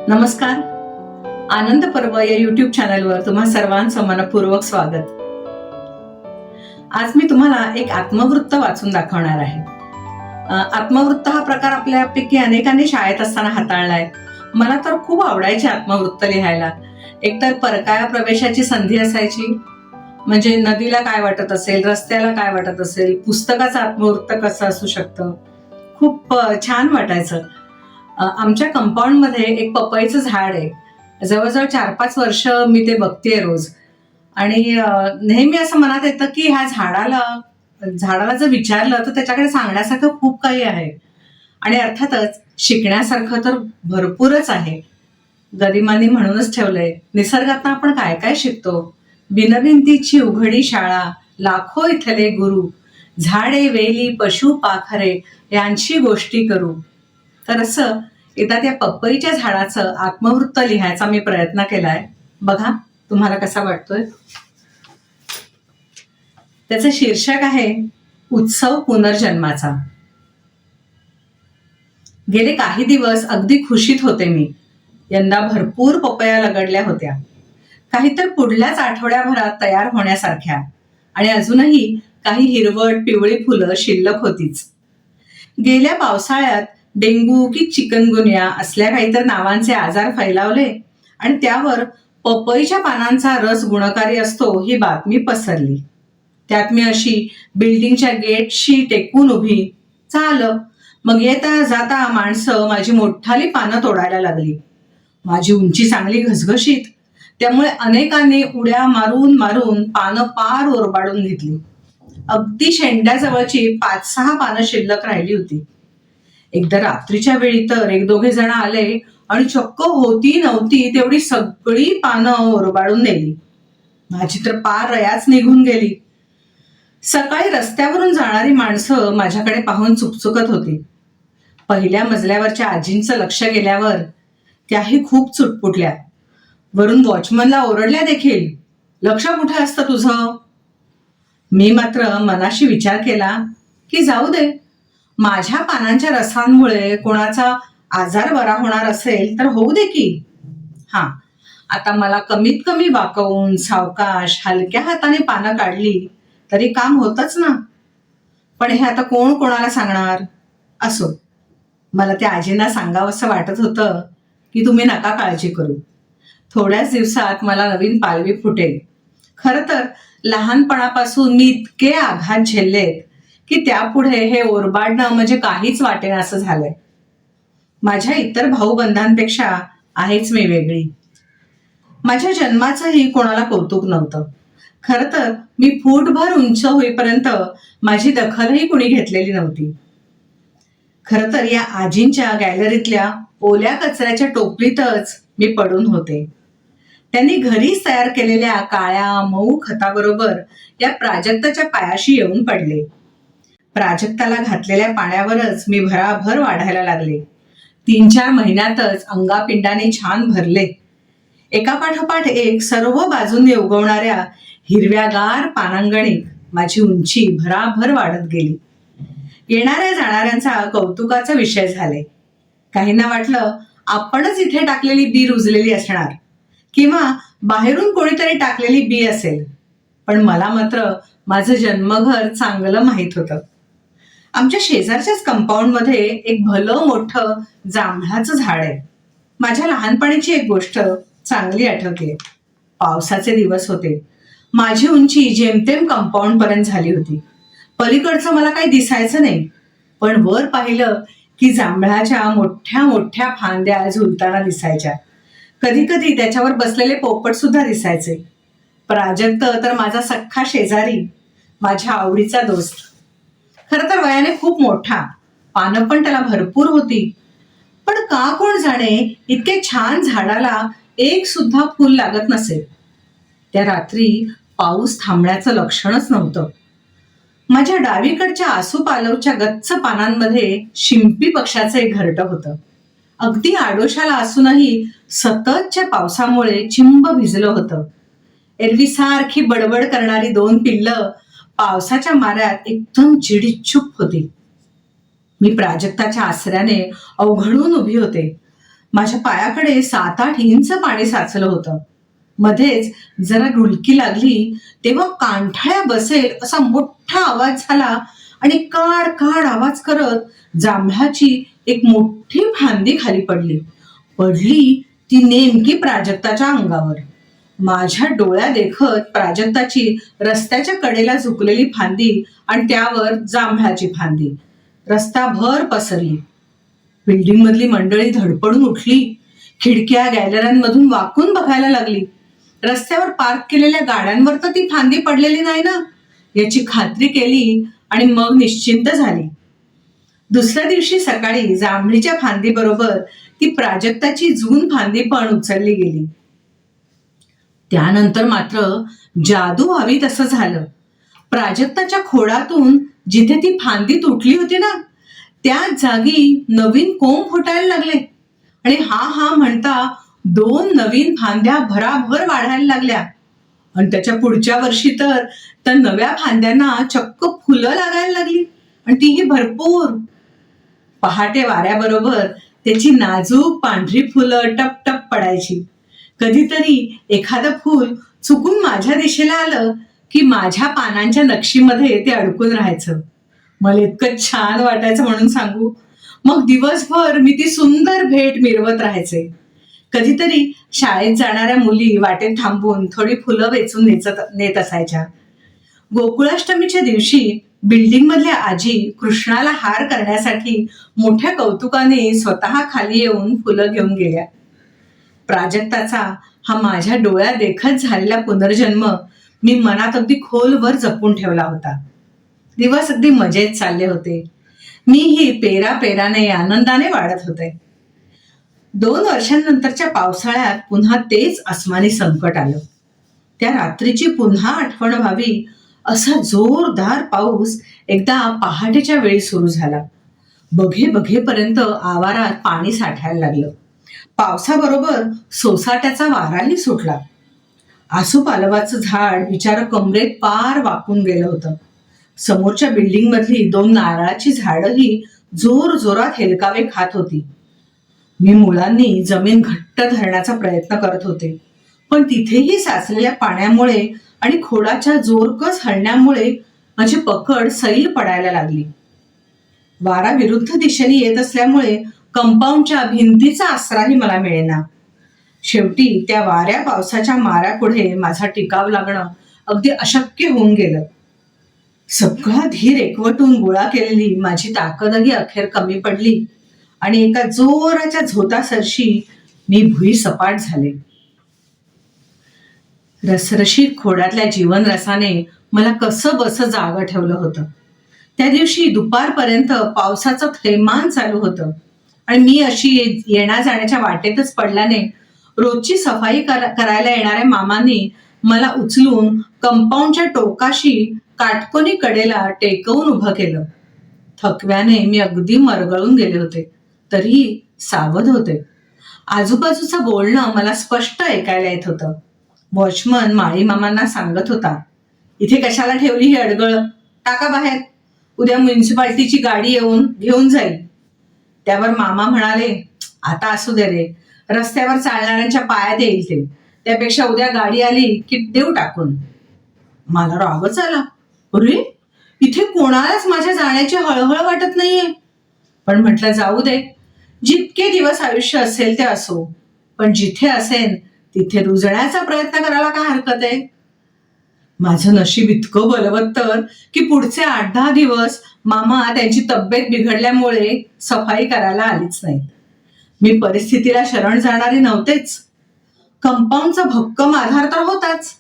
नमस्कार. आनंद पर्व या युट्यूब चॅनलवर तुम्हा सर्वांचं मनपूर्वक स्वागत. आज मी तुम्हाला एक आत्मवृत्त वाचून दाखवणार आहे. आत्मवृत्त हा प्रकार आपल्यापैकी अनेकांनी शाळेत असताना हाताळलाय. मला तर खूप आवडायचे आत्मवृत्त लिहायला. एकतर परकाया प्रवेशाची संधी असायची, म्हणजे नदीला काय वाटत असेल, रस्त्याला काय वाटत असेल, पुस्तकाचं आत्मवृत्त कसं असू शकतं, खूप छान वाटायचं. आमच्या कंपाऊंड मध्ये एक पपईचं झाड आहे. जवळजवळ 4-5 वर्ष मी ते बघतेय रोज. आणि नेहमी असं मनात येतं की ह्या झाडाला जर विचारलं तर त्याच्याकडे सांगण्यासारखं खूप काही आहे. आणि अर्थातच शिकण्यासारखं तर भरपूरच आहे. गरिमांनी म्हणूनच ठेवलंय, निसर्गातनं आपण काय काय शिकतो. बिनभिंतीची उघडी शाळा, लाखो इथले गुरु, झाडे वेली पशु पाखरे यांची गोष्टी करू. तर असं एकदा त्या पपईच्या झाडाचं आत्मवृत्त लिहायचा मी प्रयत्न केलाय. बघा तुम्हाला कसा वाटतोय. त्याचं शीर्षक आहे उत्सव पुनर्जन्माचा. गेले काही दिवस अगदी खुशीत होते मी. यंदा भरपूर पपया लगडल्या होत्या, काही तर पुढल्याच आठवड्याभरात तयार होण्यासारख्या. आणि अजूनही काही हिरवट पिवळी फुलं शिल्लक होतीच. गेल्या पावसाळ्यात डेंग्यू की चिकनगुन्या असल्या काहीतर नावांचे आजार फैलावले आणि त्यावर पपईच्या पानांचा रस गुणकारी असतो ही बातमी पसरली. त्यात मी अशी बिल्डिंगच्या गेटशी टेकून उभी. झालं मग येता जाता माणसं माझी मोठाली पानं तोडायला लागली. माझी उंची चांगली घसघशीत, त्यामुळे अनेकांनी उड्या मारून मारून पानं पार ओरबाडून घेतली. अगदी शेंड्याजवळची 5-6 पानं शिल्लक राहिली होती. एकदा रात्रीच्या वेळी तर 1-2 जण आले आणि चक्क होती नव्हती तेवढी सगळी पानं ओरबाडून नेली. माझी तर पार रयाच निघून गेली. सकाळी रस्त्यावरून जाणारी माणसं माझ्याकडे पाहून चुकचुकत होती. पहिल्या मजल्यावरच्या आजींचं लक्ष गेल्यावर त्याही खूप चुटपुटल्या. वरून वॉचमनला ओरडल्या देखील, लक्ष कुठे असतं तुझं. मी मात्र मनाशी विचार केला की जाऊ दे, माझ्या पानांच्या रसांमुळे कोणाचा आजार बरा होणार असेल तर होऊ दे की. हा, आता मला कमीत कमी वाकवून सावकाश हलक्या हाताने पानं काढली तरी काम होतच ना. पण हे आता कोण कोणाला सांगणार. असो, मला त्या आजींना सांगावंसं वाटत होतं की तुम्ही नका काळजी करू, थोड्याच दिवसात मला नवीन पालवी फुटेल. खरं तर लहानपणापासून मी इतके आघात झेललेत की त्यापुढे हे ओरबाडणं म्हणजे काहीच वाटेन असं झालंय. माझ्या इतर भाऊबंधांपेक्षा आहेच मी वेगळी. माझ्या जन्माचंही कोणाला कौतुक नव्हतं. खरं तर मी फूटभर उंच होईपर्यंत माझी दखलही कुणी घेतलेली नव्हती. खरं तर या आजींच्या गॅलरीतल्या ओल्या कचऱ्याच्या टोपलीतच मी पडून होते. त्यांनी घरीच तयार केलेल्या काळ्या मऊ खताबरोबर या प्राजक्ताच्या पायाशी येऊन पडले. प्राजक्ताला घातलेल्या पाण्यावरच मी भराभर वाढायला लागले. 3-4 महिन्यातच अंगापिंडाने छान भरले. एकापाठोपाठ एक सर्व बाजूंनी उगवणाऱ्या हिरव्यागार पानांगणिक माझी उंची भराभर वाढत गेली. येणाऱ्या जाणाऱ्यांचा कौतुकाचा विषय झाले. काहींना वाटलं आपणच इथे टाकलेली बी रुजलेली असणार किंवा बाहेरून कोणीतरी टाकलेली बी असेल. पण मला मात्र माझं जन्मघर चांगलं माहीत होतं. आमच्या शेजारच्याच कंपाऊंडमध्ये एक भलं मोठं जांभळाचं झाड आहे. माझ्या लहानपणीची एक गोष्ट चांगली आठवते. पावसाचे दिवस होते. माझी उंची जेमतेम कंपाऊंड पर्यंत झाली होती. पलीकडचं मला काही दिसायचं नाही, पण वर पाहिलं की जांभळाच्या मोठ्या मोठ्या फांद्या झुलताना दिसायच्या. कधी कधी त्याच्यावर बसलेले पोपट सुद्धा दिसायचे. प्राजक्त तर माझा सख्खा शेजारी, माझ्या आवडीचा दोस्त. खरं तर वयाने खूप मोठा, पानं पण त्याला भरपूर होती. पण का कोण जाणे इतके छान झाडाला एक सुद्धा फूल लागत नसे. त्या रात्री पाऊस थांबण्याचं लक्षणच नव्हतं. माझ्या डावीकडच्या आसूपालवच्या गच्च पानांमध्ये शिंपी पक्षाचं एक घरटं होतं. अगदी आडोशाला असूनही सततच्या पावसामुळे चिंब भिजलं होतं. एरवीसारखी बडबड करणारी 2 पिल्लं पावसाच्या माऱ्यात एकदम चिडीचूप होती. मी प्राजक्ताच्या आसऱ्याने अवघडून उभी होते. माझ्या पायाकडे 7-8 इंच पाणी साचलं होतं. मध्येच जरा डुलकी लागली तेव्हा कांठाळ्या बसेल असा मोठा आवाज झाला आणि काड काड आवाज करत जांभळाची एक मोठी फांदी खाली पडली. ती नेमकी प्राजक्ताच्या अंगावर. माझ्या डोळ्या देखत प्राजक्ताची रस्त्याच्या कडेला झुकलेली फांदी आणि त्यावर जांभळाची फांदी रस्ताभर पसरली. बिल्डिंग मधली मंडळी धडपडून उठली. खिडक्या गॅलऱ्यांमधून वाकून बघायला लागली. रस्त्यावर पार्क केलेल्या गाड्यांवर तर ती फांदी पडलेली नाही ना, याची खात्री केली आणि मग निश्चिंत झाली. दुसऱ्या दिवशी सकाळी जांभळीच्या फांदी बरोबर ती प्राजक्ताची जून फांदी पण उचलली गेली. त्यानंतर मात्र जादू व्हावी तसं झालं. प्राजक्ताच्या खोडातून जिथे ती फांदी तुटली होती ना, त्याच जागी नवीन कोंब फुटायला लागले आणि हा म्हणता 2 नवीन फांद्या भराभर वाढायला लागल्या. आणि त्याच्या पुढच्या वर्षी तर त्या नव्या फांद्यांना चक्क फुलं लागायला लागली आणि तीही भरपूर. पहाटे वाऱ्याबरोबर त्याची नाजूक पांढरी फुलं टप टप पडायची. कधीतरी एखादं फूल चुकून माझ्या दिशेला आलं की माझ्या पानांच्या नक्षीमध्ये ते अडकून राहायचं. मला इतकं छान वाटायचं म्हणून सांगू. मग दिवसभर मी ती सुंदर भेट मिरवत राहायचे. कधीतरी शाळेत जाणाऱ्या मुली वाटेत थांबून थोडी फुलं वेचून नेत असायच्या. गोकुळाष्टमीच्या दिवशी बिल्डिंग मधल्या आजी कृष्णाला हार करण्यासाठी मोठ्या कौतुकाने स्वतः खाली येऊन फुलं घेऊन गेल्या. प्राजक्ताचा हा माझ्या डोळ्यात देखत झालेला पुनर्जन्म मी मनात अगदी खोलवर जपून ठेवला होता. दिवस अगदी मजेत चालले होते. मीही पेराने आनंदाने वाढत होते. 2 वर्षांनंतरच्या पावसाळ्यात पुन्हा तेच आसमानी संकट आलं. त्या रात्रीची पुन्हा आठवण व्हावी असा जोरदार पाऊस एकदा पहाटेच्या वेळी सुरू झाला. बघेपर्यंत आवारात पाणी साठायला लागलं. पावसाबरोबर सोसाट्याचा वाराही सुटला. आसोपालवाचं झाड बिचारं कमरेत पार वाकून गेलं होतं. समोरच्या बिल्डिंग मधली 2 नारळाची झाडही जोर जोरात हेलकावे खात होती. मी मुळांनी जमीन घट्ट धरण्याचा प्रयत्न करत होते, पण तिथेही साचलेल्या पाण्यामुळे आणि खोडाच्या जोरकस हलण्यामुळे माझी पकड सैल पडायला लागली. वारा विरुद्ध दिशेने येत असल्यामुळे कंपाऊंडच्या भिंतीचा आसराही मला मिळेना. शेवटी त्या वाऱ्या पावसाच्या माऱ्यापुढे माझा टिकाव लागणं अगदी अशक्य होऊन गेलं. सगळा धीर एकवटून गोळा केलेली माझी ताकदही अखेर कमी पडली आणि एका जोराच्या झोतासरशी मी भुईसपाट झाले. रसरशीत खोडातल्या जीवनरसाने मला कसं बसं जागं ठेवलं होतं. त्या दिवशी दुपारपर्यंत पावसाचं थैमान चालू होतं आणि मी अशी येण्या जाण्याच्या वाटेतच पडल्याने रोजची सफाई करायला येणाऱ्या मामांनी मला उचलून कंपाऊंडच्या टोकाशी काटकोनी कडेला टेकवून उभं केलं. थकव्याने मी अगदी मरगळून गेले होते, तरीही सावध होते. आजूबाजूचं बोलणं मला स्पष्ट ऐकायला येत होतं. वॉचमन माळी मामांना सांगत होता, इथे कशाला ठेवली ही अडगळ, टाका बाहेर, उद्या म्युन्सिपाल्टीची गाडी येऊन घेऊन जाईल. त्यावर मामा म्हणाले, आता असू दे रे, रस्त्यावर चालणाऱ्यांच्या पायात येईल ते, त्यापेक्षा उद्या गाडी आली की देऊ टाकून. मला रागच आला. अरे, इथे कोणालाच माझ्या जाण्याची हळहळ वाटत नाहीये. पण म्हटलं जाऊ दे, जितके दिवस आयुष्य असेल ते असो, पण जिथे असेल तिथे रुजण्याचा प्रयत्न करायला काय हरकत आहे. माझं नशीब इतकं बलवत्तर की पुढचे 8-10 दिवस मामा त्यांची तब्येत बिघडल्यामुळे सफाई करायला आलीच नाही. मी परिस्थितीला शरण जाणारी नव्हतेच. कंपाऊंडचा भक्कम आधार तर होताच.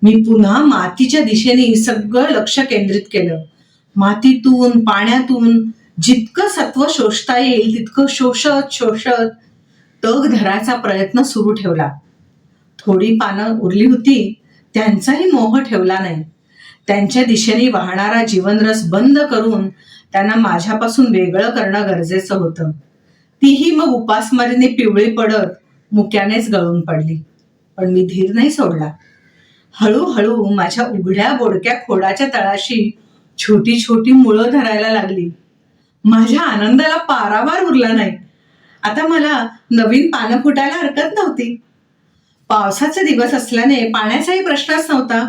मी पुन्हा मातीच्या दिशेने सगळं लक्ष केंद्रित केलं. मातीतून पाण्यातून जितकं सत्व शोषता येईल तितकं शोषत तग धरायचा प्रयत्न सुरू ठेवला. थोडी पानं उरली होती, त्यांचाही मोह ठेवला नाही. त्यांच्या दिशेने वाहणारा जीवनरस बंद करून त्यांना माझ्यापासून वेगळं करणं गरजेचं होतं. तीही मग उपासमारीने पिवळी पडत मुक्यानेच गळून पडली. पण मी धीर नाही सोडला. हळूहळू माझ्या उघड्या बोडक्या खोडाच्या तळाशी छोटी छोटी मुळं धरायला लागली. माझ्या आनंदाला पारावार उरला नाही. आता मला नवीन पानं फुटायला हरकत नव्हती. पावसाचे दिवस असल्याने पाण्याचाही प्रश्नच नव्हता.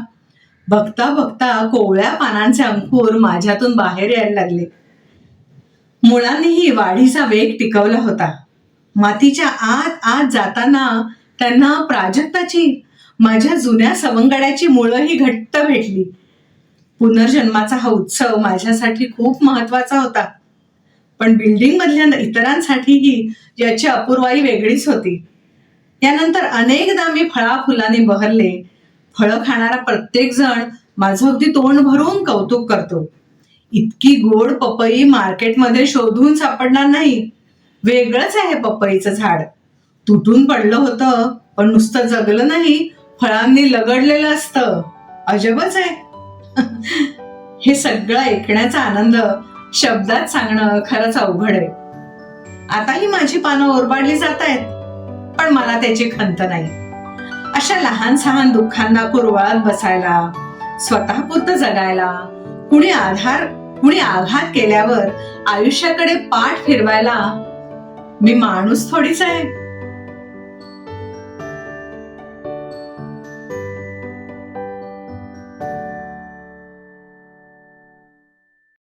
बघता बघता कोवळ्या पानांचे अंकुर माझ्यातून बाहेर यायला लागले. मुळांनीही वाढीचा वेग टिकवला होता. मातीच्या आत आत जाताना त्यांना प्राजक्ताची, माझ्या जुन्या सवंगड्याची मुळंही घट्ट भेटली. पुनर्जन्माचा हा उत्सव माझ्यासाठी खूप महत्वाचा होता. पण बिल्डिंग मधल्या इतरांसाठीही याची अपूर्वाई वेगळीच होती. यानंतर अनेकदा मी फळाफुलाने बहरले. फळं खाणारा प्रत्येक जण माझं अगदी तोंड भरून कौतुक करतो. इतकी गोड पपई मार्केटमध्ये शोधून सापडणार नाही. वेगळंच आहे पपईचं झाड. तुटून पडलं होतं, पण नुसतं जगलं नाही, फळांनी लगडलेलं असतं. अजबच आहे. हे सगळं ऐकण्याचा आनंद शब्दात सांगणं खरंच अवघड आहे. आताही माझी पानं ओरबाडली जात आहेत, पण मला त्याची खंत नाही. अशा लहान सहान दुःखांना कुरवाळत बसायला, स्वतःपुरतं जगायला, कुणी आघात केल्यावर आयुष्याकडे पाठ फिरवायला मी माणूस थोडीच आहे.